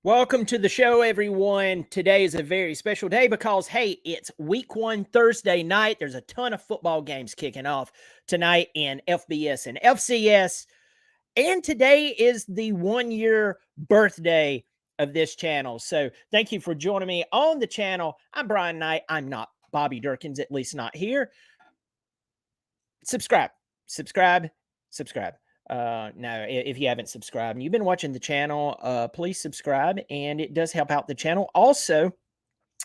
Welcome to the show, everyone. Today is a very special day because, hey, it's week 1 Thursday night. There's a ton of football games kicking off tonight in FBS and FCS. And today is the 1-year birthday of this channel. So thank you for joining me on the channel. I'm Brian Knight. I'm not Bobby Durkins, at least not here. Subscribe. No, if you haven't subscribed and you've been watching the channel, please subscribe, and it does help out the channel. Also,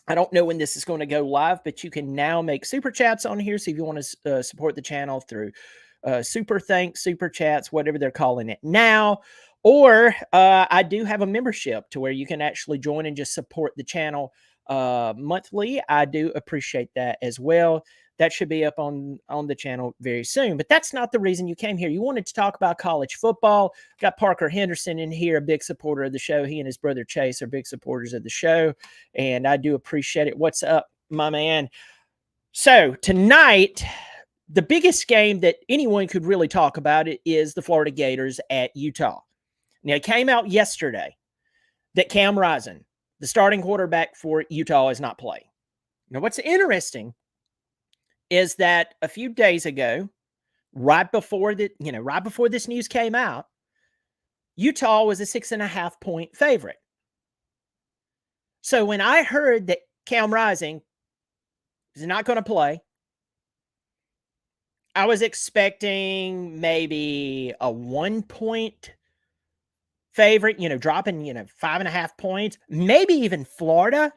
I don't know when this is going to go live, but you can now make super chats on here. So if you want to support the channel through super thanks, super chats, whatever they're calling it now, or I do have a membership to where you can actually join and just support the channel monthly. I do appreciate that as well. That should be up on the channel very soon. But that's not the reason you came here. You wanted to talk about college football. Got Parker Henderson in here, a big supporter of the show. He and his brother Chase are big supporters of the show, and I do appreciate it. What's up, my man? So tonight, the biggest game that anyone could really talk about it is the Florida Gators at Utah. Now, it came out yesterday that Cam Rising, the starting quarterback for Utah, is not playing. Now, what's interesting is that a few days ago, right before this news came out, Utah was a 6.5-point favorite. So when I heard that Cam Rising is not going to play, I was expecting maybe a 1-point favorite, dropping, 5.5 points, maybe even Florida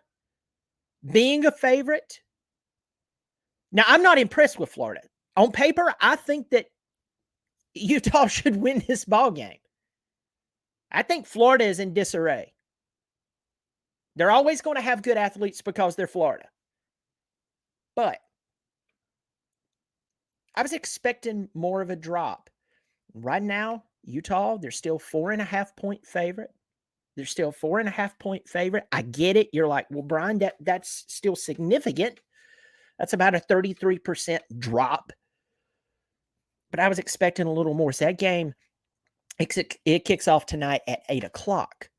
being a favorite. Now, I'm not impressed with Florida. On paper, I think that Utah should win this ball game. I think Florida is in disarray. They're always going to have good athletes because they're Florida. But I was expecting more of a drop. Right now, Utah, they're still 4.5-point favorite. They're still 4.5-point favorite. I get it. You're like, well, Brian, that's still significant. That's about a 33% drop. But I was expecting a little more. So that game, it kicks off tonight at 8 o'clock.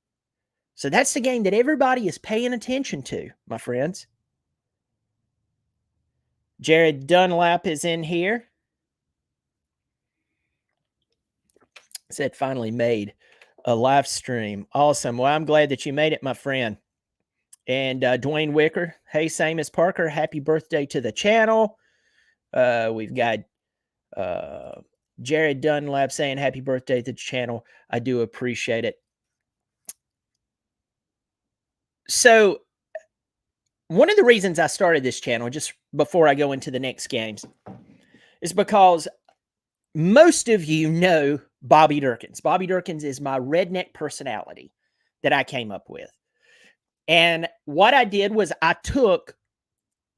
So that's the game that everybody is paying attention to, my friends. Jared Dunlap is in here. Said finally made a live stream. Awesome. Well, I'm glad that you made it, my friend. And Dwayne Wicker, hey, same as Parker. Happy birthday to the channel. We've got Jared Dunlap saying happy birthday to the channel. I do appreciate it. So one of the reasons I started this channel, just before I go into the next games, is because most of you know Bobby Durkins. Bobby Durkins is my redneck personality that I came up with. And what I did was I took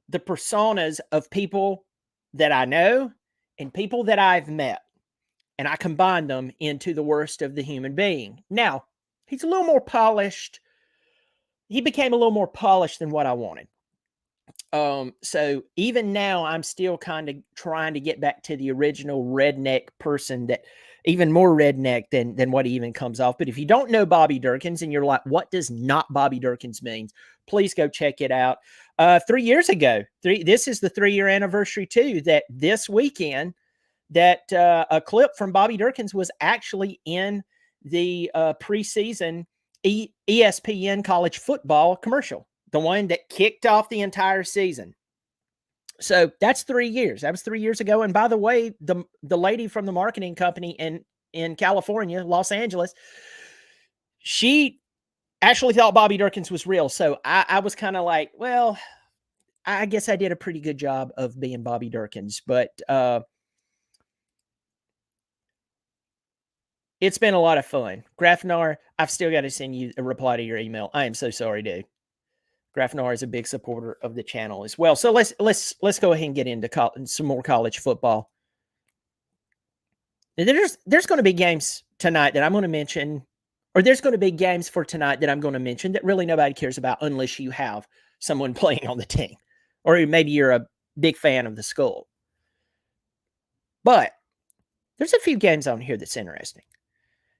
the personas of people that I know and people that I've met, and I combined them into the worst of the human being. Now, he's a little more polished. He became a little more polished than what I wanted. So even now, I'm still kind of trying to get back to the original redneck person, that even more redneck than what he even comes off. But if you don't know Bobby Durkins and you're like, what does not Bobby Durkins mean? Please go check it out. 3 years ago, this is the 3-year anniversary too, that this weekend that a clip from Bobby Durkins was actually in the preseason ESPN college football commercial, the one that kicked off the entire season. So that's 3 years. That was 3 years ago. And by the way, the lady from the marketing company in California, Los Angeles, she actually thought Bobby Durkins was real. So I was kind of like, well, I guess I did a pretty good job of being Bobby Durkins. But it's been a lot of fun. Grafnar, I've still got to send you a reply to your email. I am so sorry, dude. Grafnar is a big supporter of the channel as well. So let's go ahead and get into some more college football. There's going to be games tonight that I'm going to mention, or there's going to be games for tonight that I'm going to mention that really nobody cares about unless you have someone playing on the team, or maybe you're a big fan of the school. But there's a few games on here that's interesting.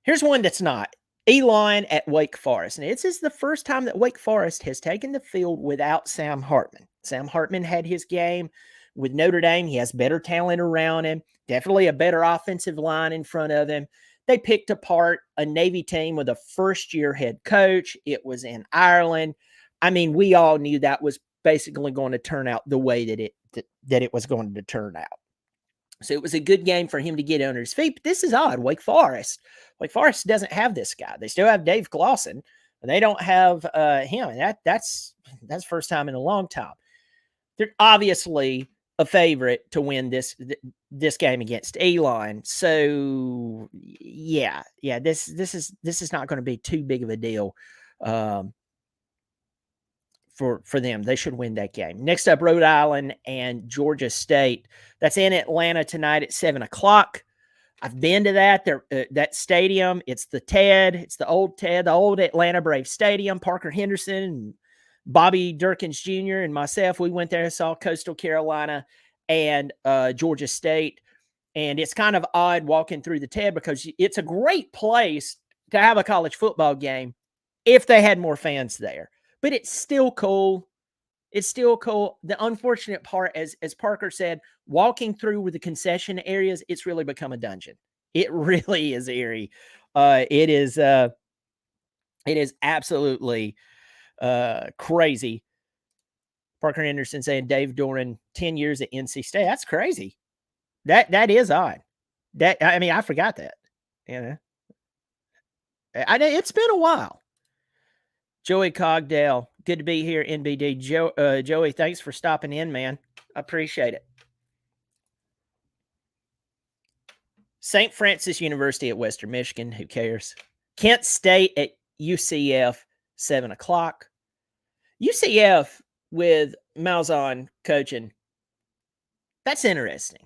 Here's one that's not. Elon at Wake Forest. And this is the first time that Wake Forest has taken the field without Sam Hartman. Sam Hartman had his game with Notre Dame. He has better talent around him, definitely a better offensive line in front of him. They picked apart a Navy team with a first-year head coach. It was in Ireland. I mean, we all knew that was basically going to turn out the way that it was going to turn out. So it was a good game for him to get under his feet. But this is odd. Wake Forest doesn't have this guy. They still have Dave Clawson. They don't have him. That's first time in a long time. They're obviously a favorite to win this game against Elon. So yeah, this is not going to be too big of a deal for them. They should win that game. Next up, Rhode Island and Georgia State. That's in Atlanta tonight at 7:00. I've been to that stadium. It's the TED. It's the old TED, the old Atlanta Braves Stadium. Parker Henderson and Bobby Durkins Jr. and myself, we went there and saw Coastal Carolina and Georgia State. And it's kind of odd walking through the TED because it's a great place to have a college football game if they had more fans there. But it's still cool. It's still cool. The unfortunate part, as Parker said, walking through with the concession areas, it's really become a dungeon. It really is eerie. It is absolutely crazy. Parker Henderson saying Dave Doran 10 years at NC State. That's crazy. That is odd. I forgot that. You know, it's been a while. Joey Cogdale, good to be here, NBD. Joey, thanks for stopping in, man. I appreciate it. St. Francis University at Western Michigan, who cares? Kent State at UCF, 7:00. UCF with Malzahn coaching. That's interesting.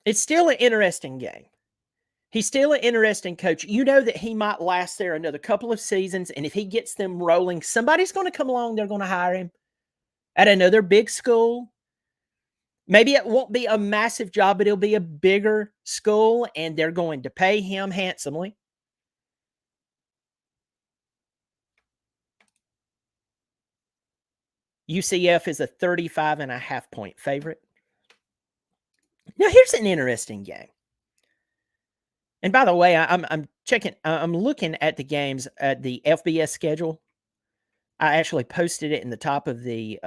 It's still an interesting game. He's still an interesting coach. You know that he might last there another couple of seasons, and if he gets them rolling, somebody's going to come along. They're going to hire him at another big school. Maybe it won't be a massive job, but it'll be a bigger school, and they're going to pay him handsomely. UCF is a 35.5-point favorite. Now, here's an interesting game. And by the way, I'm checking. I'm looking at the games at the FBS schedule. I actually posted it in the top of the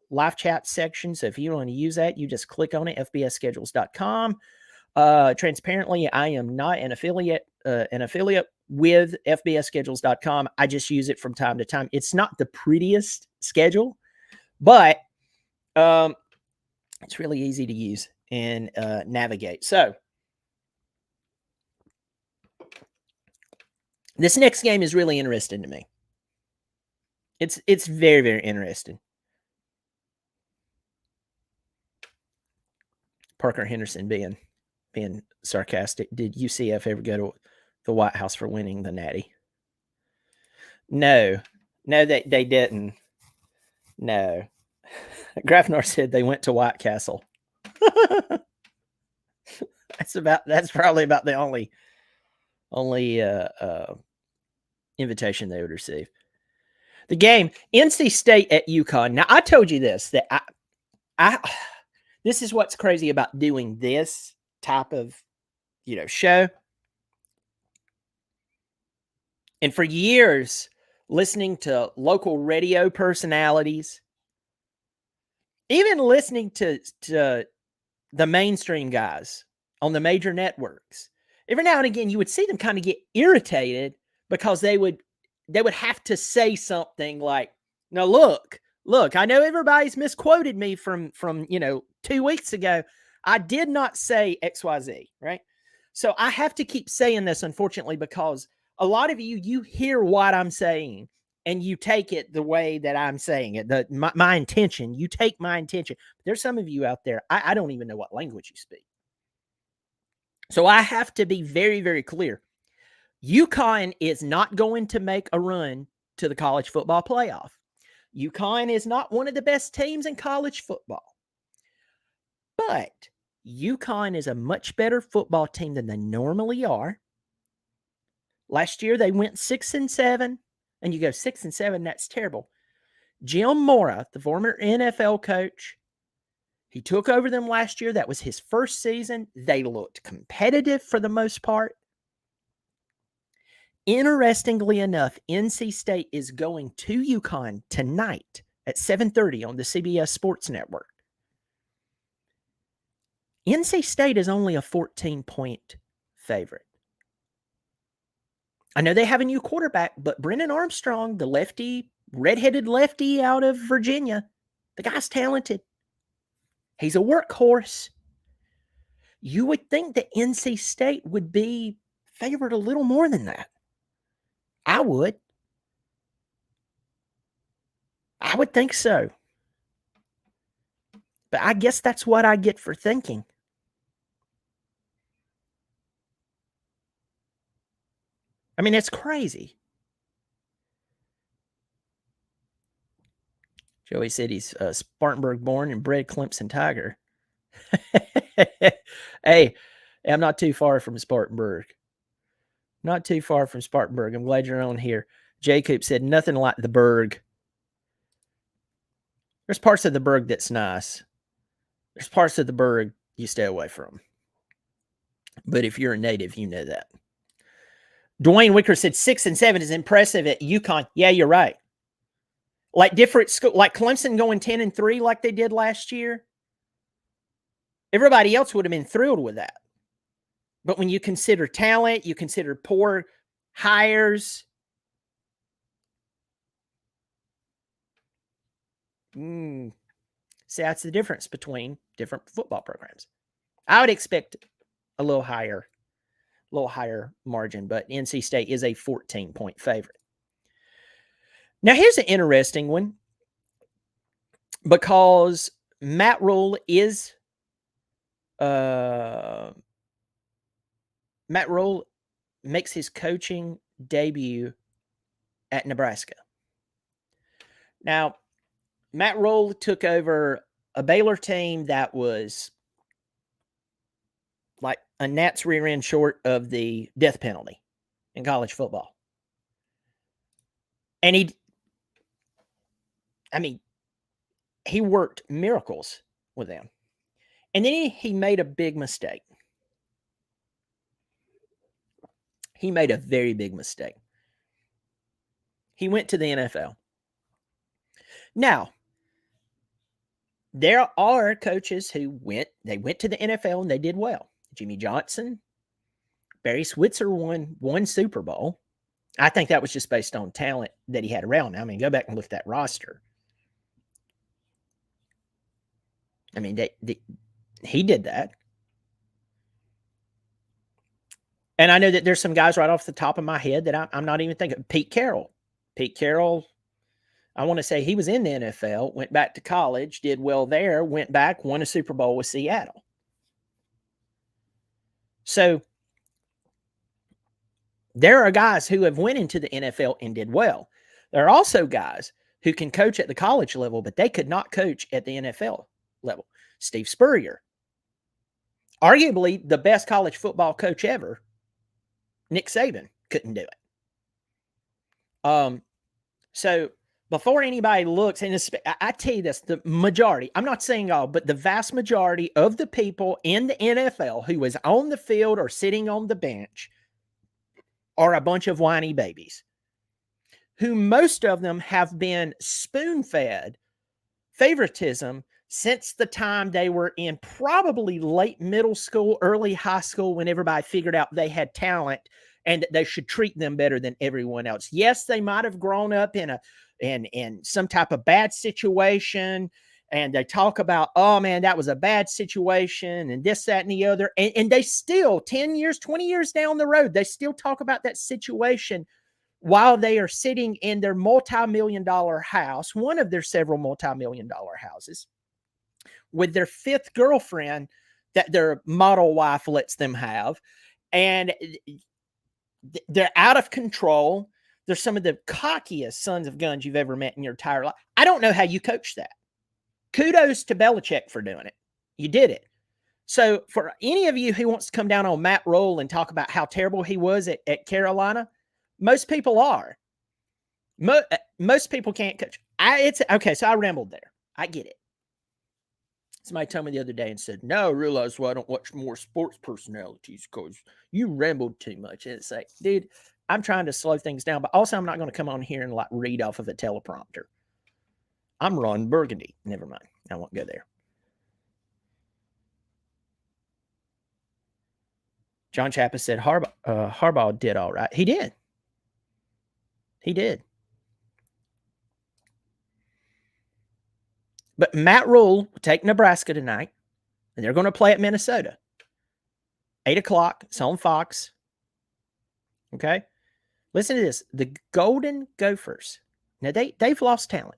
live chat section. So if you want to use that, you just click on it. FBSschedules.com. Transparently, I am not an affiliate with FBSschedules.com. I just use it from time to time. It's not the prettiest schedule, but it's really easy to use and navigate. So this next game is really interesting to me. It's very, very interesting. Parker Henderson being sarcastic. Did UCF ever go to the White House for winning the Natty? No, they didn't. No. Grafnar said they went to White Castle. That's probably about the only invitation they would receive. The game, NC State at UConn. Now, I told you this, that this is what's crazy about doing this type of, show. And for years, listening to local radio personalities, even listening to the mainstream guys on the major networks, every now and again, you would see them kind of get irritated because they would have to say something like, "No, look, I know everybody's misquoted me from 2 weeks ago. I did not say XYZ, right?" So I have to keep saying this, unfortunately, because a lot of you hear what I'm saying and you take it the way that I'm saying it. My intention, you take my intention. There's some of you out there, I don't even know what language you speak. So I have to be very, very clear. UConn is not going to make a run to the college football playoff. UConn is not one of the best teams in college football. But UConn is a much better football team than they normally are. Last year they went 6-7, and you go 6-7, that's terrible. Jim Mora, the former NFL coach, he took over them last year. That was his first season. They looked competitive for the most part. Interestingly enough, NC State is going to UConn tonight at 7:30 on the CBS Sports Network. NC State is only a 14-point favorite. I know they have a new quarterback, but Brennan Armstrong, the lefty, redheaded lefty out of Virginia, the guy's talented. He's a workhorse. You would think that NC State would be favored a little more than that. I would. I would think so. But I guess that's what I get for thinking. I mean, it's crazy. Joey said he's Spartanburg born and bred Clemson Tiger. Hey, I'm not too far from Spartanburg. Not too far from Spartanburg. I'm glad you're on here. Jacob said nothing like the Berg. There's parts of the Berg that's nice. There's parts of the Berg you stay away from. But if you're a native, you know that. Dwayne Wicker said 6-7 is impressive at UConn. Yeah, you're right. Like different school, like Clemson going 10-3 like they did last year. Everybody else would have been thrilled with that. But when you consider talent, you consider poor hires. See, that's the difference between different football programs. I would expect a little higher margin, but NC State is a 14-point favorite. Now, here's an interesting one because Matt Rule makes his coaching debut at Nebraska. Now, Matt Rule took over a Baylor team that was like a gnat's rear end short of the death penalty in college football. And he worked miracles with them. And then he made a big mistake. He made a very big mistake. He went to the NFL. Now, there are coaches who went to the NFL and they did well. Jimmy Johnson, Barry Switzer won one Super Bowl. I think that was just based on talent that he had around. I mean, go back and look at that roster. I mean, he did that. And I know that there's some guys right off the top of my head that I'm not even thinking. Pete Carroll. I want to say he was in the NFL, went back to college, did well there, went back, won a Super Bowl with Seattle. So there are guys who have went into the NFL and did well. There are also guys who can coach at the college level, but they could not coach at the NFL level. Steve Spurrier, arguably the best college football coach ever. Nick Saban couldn't do it. So before anybody looks, and I tell you this, the majority, I'm not saying all, but the vast majority of the people in the NFL who is on the field or sitting on the bench are a bunch of whiny babies who most of them have been spoon-fed favoritism since the time they were in probably late middle school, early high school, when everybody figured out they had talent and that they should treat them better than everyone else. Yes, they might have grown up in some type of bad situation, and they talk about, oh man, that was a bad situation, and this, that, and the other. And they still, 10 years, 20 years down the road, they still talk about that situation while they are sitting in their multi-million-dollar house, one of their several multi-million-dollar houses, with their fifth girlfriend that their model wife lets them have. And they're out of control. They're some of the cockiest sons of guns you've ever met in your entire life. I don't know how you coach that. Kudos to Belichick for doing it. You did it. So for any of you who wants to come down on Matt Rule and talk about how terrible he was at Carolina, Most people are. Most people can't coach. It's okay. So I rambled there. I get it. Somebody told me the other day and said, "No, I realize why I don't watch more sports personalities because you rambled too much." And it's like, dude, I'm trying to slow things down, but also I'm not going to come on here and like read off of a teleprompter. I'm Ron Burgundy. Never mind. I won't go there. John Chappas said Harbaugh did all right. He did. He did. But Matt Rule will take Nebraska tonight, and they're going to play at Minnesota. 8 o'clock. It's on Fox. Okay? Listen to this. The Golden Gophers. Now, they've lost talent.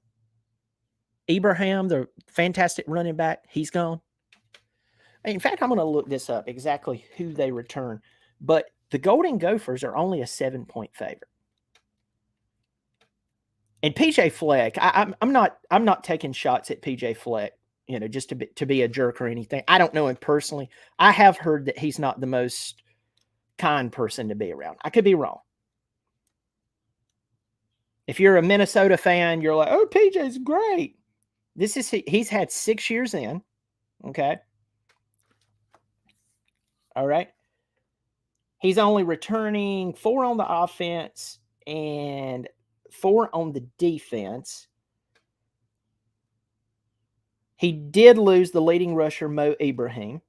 Ibrahim, the fantastic running back, he's gone. In fact, I'm going to look this up, exactly who they return. But the Golden Gophers are only a 7-point favorite. And PJ Fleck, I'm not taking shots at PJ Fleck, just to be a jerk or anything. I don't know him personally. I have heard that he's not the most kind person to be around. I could be wrong. If you're a Minnesota fan, you're like, "Oh, PJ's great." He's had 6 years in. Okay. All right. He's only returning 4 on the offense and 4 on the defense. He did lose the leading rusher, Mo Ibrahim.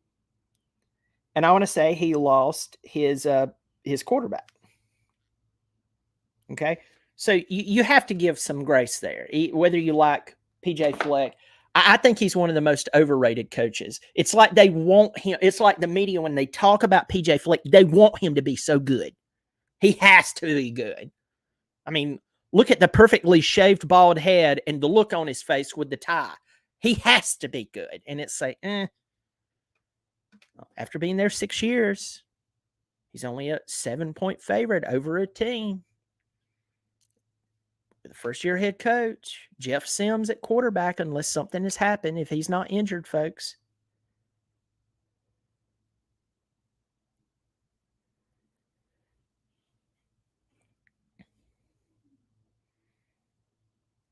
And I want to say he lost his quarterback. Okay. So you have to give some grace there. Whether you like PJ Fleck, I think he's one of the most overrated coaches. It's like they want him. It's like the media, when they talk about PJ Fleck, they want him to be so good. He has to be good. I mean, look at the perfectly shaved bald head and the look on his face with the tie. He has to be good. And it's like, After being there 6 years, he's only a 7-point favorite over a team. The first-year head coach, Jeff Sims at quarterback, unless something has happened, if he's not injured, folks.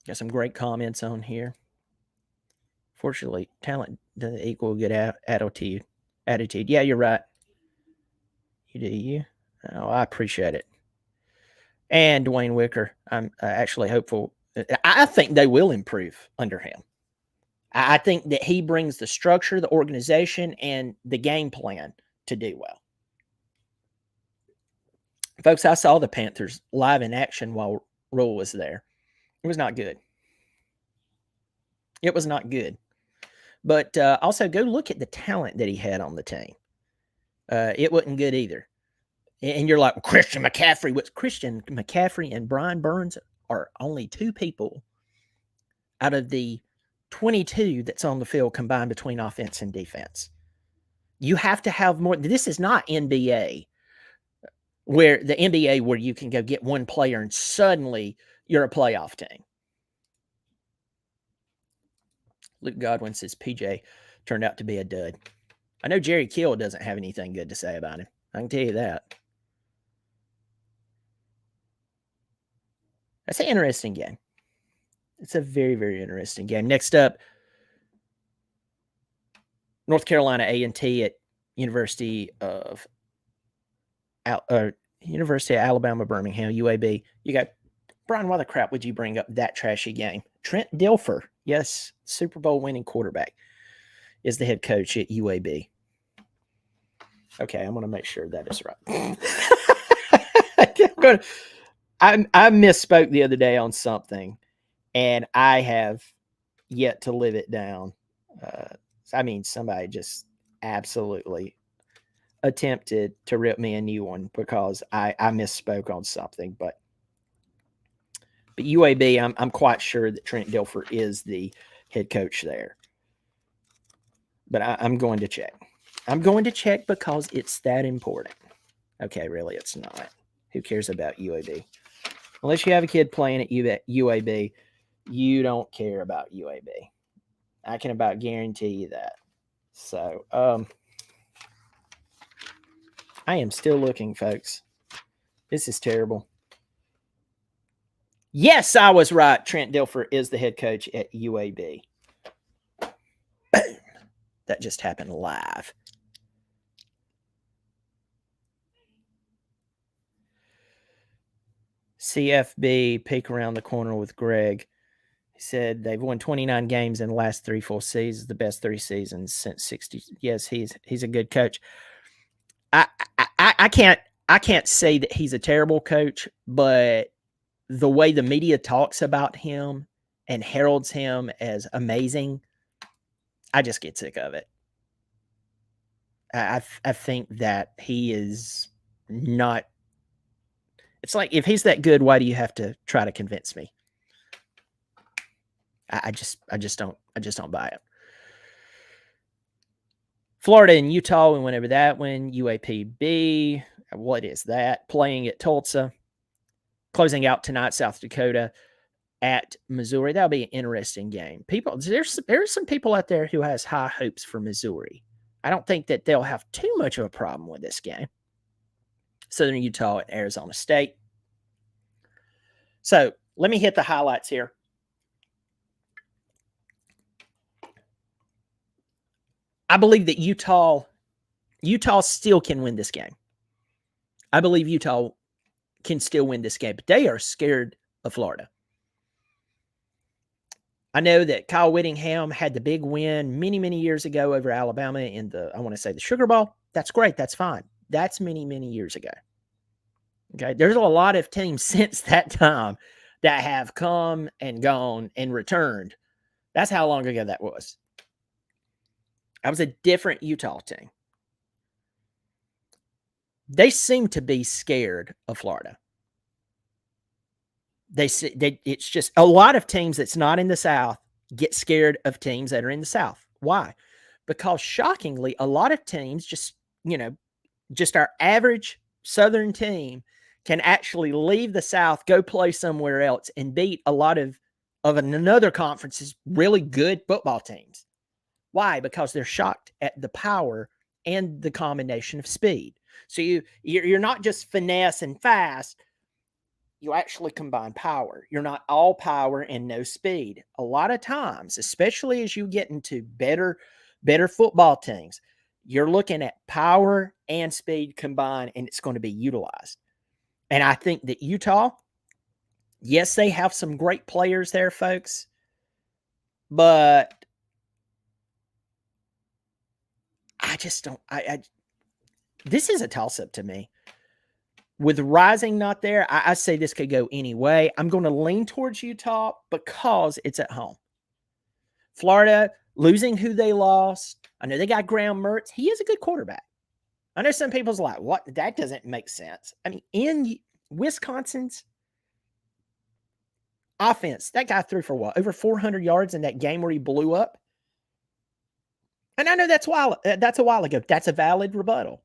Got some great comments on here. Fortunately, talent doesn't equal good attitude. Yeah, you're right. You do, you? Oh, I appreciate it. And Dwayne Wicker, I'm actually hopeful. I think they will improve under him. I think that he brings the structure, the organization, and the game plan to do well. Folks, I saw the Panthers live in action while Rule was there. It was not good. It was not good. But also go look at the talent that he had on the team. It wasn't good either. And you're like, well, Christian McCaffrey. What's Christian McCaffrey and Brian Burns are only 2 people out of the 22 that's on the field combined between offense and defense. You have to have more. This is not NBA, where the NBA where you can go get one player and suddenly you're a playoff team. Luke Godwin says PJ turned out to be a dud. I know Jerry Kill doesn't have anything good to say about him. I can tell you that. That's an interesting game. It's a very, very interesting game. Next up, North Carolina A&T at University of Alabama, Birmingham, UAB. You got, Brian, why the crap would you bring up that trashy game? Trent Dilfer, yes, Super Bowl winning quarterback, is the head coach at UAB. Okay, I'm going to make sure that is right. I misspoke the other day on something, and I have yet to live it down. Somebody just absolutely attempted to rip me a new one because I misspoke on something. But UAB, I'm quite sure that Trent Dilfer is the head coach there. But I'm going to check. I'm going to check because it's that important. Okay, really, it's not. Who cares about UAB? Unless you have a kid playing at UAB, you don't care about UAB. I can about guarantee you that. So, I am still looking, folks. This is terrible. Yes, I was right. Trent Dilfer is the head coach at UAB. Boom. That just happened live. CFB, peek around the corner with Greg. He said they've won 29 games in the last 3 full seasons, the best 3 seasons since 60. Yes, he's a good coach. I can't say that he's a terrible coach, but the way the media talks about him and heralds him as amazing, I just get sick of it. I think that he is not. It's like, if he's that good, why do you have to try to convince me? I just don't buy it. Florida and Utah, we went over that one. UAPB, what is that? Playing at Tulsa. Closing out tonight, South Dakota at Missouri. That'll be an interesting game. There's some people out there who has high hopes for Missouri. I don't think that they'll have too much of a problem with this game. Southern Utah and Arizona State. So let me hit the highlights here. I believe that Utah still can win this game. I believe Utah can still win this game, but they are scared of Florida. I know that Kyle Whittingham had the big win many, many years ago over Alabama in the Sugar Bowl. That's great. That's fine. That's many, many years ago. Okay. There's a lot of teams since that time that have come and gone and returned. That's how long ago that was. That was a different Utah team. They seem to be scared of Florida. It's just a lot of teams that's not in the South get scared of teams that are in the South. Why? Because shockingly, a lot of teams just our average Southern team can actually leave the South, go play somewhere else, and beat a lot of another conference's really good football teams. Why? Because they're shocked at the power and the combination of speed. So you're not just finesse and fast. You actually combine power. You're not all power and no speed. A lot of times, especially as you get into better football teams, you're looking at power and speed combined, and it's going to be utilized. And I think that Utah, yes, they have some great players there, folks, but I just don't. This is a toss-up to me. With Rising not there, I say this could go any way. I'm going to lean towards Utah because it's at home. Florida, losing who they lost. I know they got Graham Mertz. He is a good quarterback. I know some people's like, what? That doesn't make sense. I mean, in Wisconsin's offense, that guy threw for what? Over 400 yards in that game where he blew up? And I know that's a while ago. That's a valid rebuttal.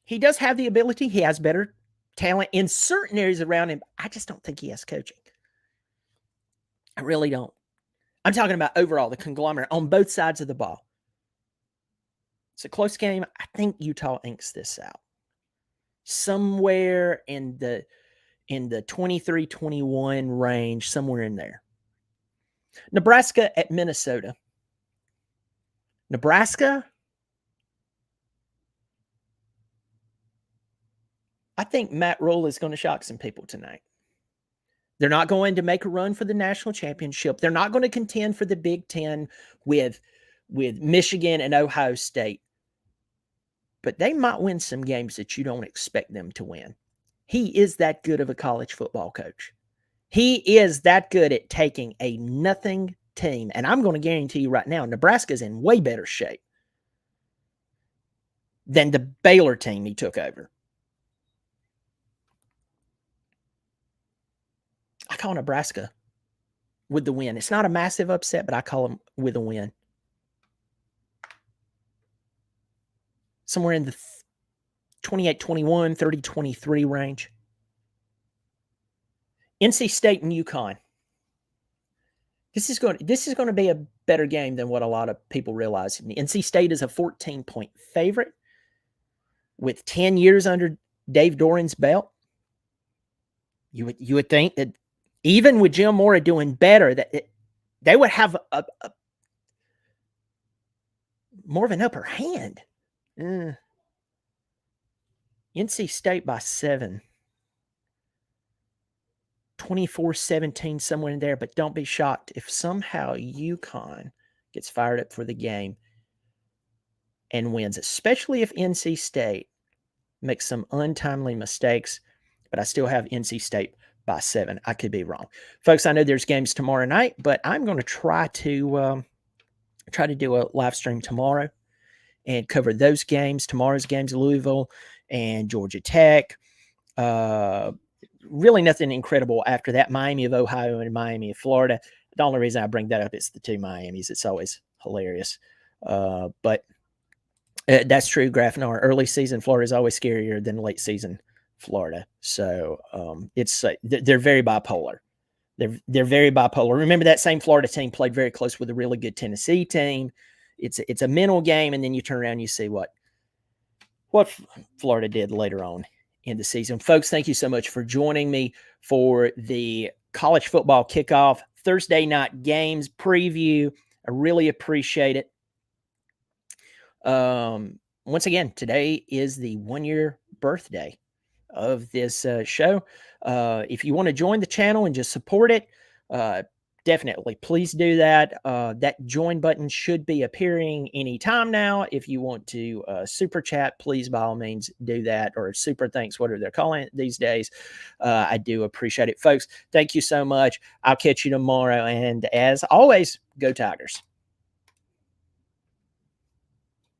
He does have the ability. He has better talent in certain areas around him. I just don't think he has coaching. I really don't. I'm talking about overall, the conglomerate on both sides of the ball. It's a close game. I think Utah inks this out. Somewhere in the 23-21 range, somewhere in there. Nebraska at Minnesota. Nebraska, I think Matt Rule is going to shock some people tonight. They're not going to make a run for the national championship. They're not going to contend for the Big Ten with Michigan and Ohio State. But they might win some games that you don't expect them to win. He is that good of a college football coach. He is that good at taking a nothing team. And I'm going to guarantee you right now, Nebraska's in way better shape than the Baylor team he took over. I call Nebraska with the win. It's not a massive upset, but I call them with a win. Somewhere in the 28-21, 30-23 range. NC State and UConn. This is going to be a better game than what a lot of people realize. NC State is a 14-point favorite with 10 years under Dave Doran's belt. You would think that even with Jim Mora doing better, they would have a more of an upper hand. NC State by 7. 24-17, somewhere in there, but don't be shocked if somehow UConn gets fired up for the game and wins, especially if NC State makes some untimely mistakes, but I still have NC State by 7. I could be wrong. Folks, I know there's games tomorrow night, but I'm going to try to do a live stream tomorrow and cover those games. Tomorrow's games, Louisville and Georgia Tech. Really nothing incredible after that. Miami of Ohio and Miami of Florida. The only reason I bring that up is the two Miamis. It's always hilarious. But that's true, Grafnar. Early season Florida is always scarier than late season Florida. So it's they're very bipolar. They're very bipolar. Remember, that same Florida team played very close with a really good Tennessee team. It's a mental game, and then you turn around and you see what Florida did later on in the season. Folks, thank you so much for joining me for the college football kickoff Thursday night games preview. I really appreciate it. Once again, today is the 1-year birthday of this show. If you want to join the channel and just support it, definitely please do that. That join button should be appearing anytime now. If you want to super chat, please by all means do that, or super thanks, whatever they're calling it these days. I do appreciate it, folks. Thank you so much. I'll catch you tomorrow, and as always, go Tigers.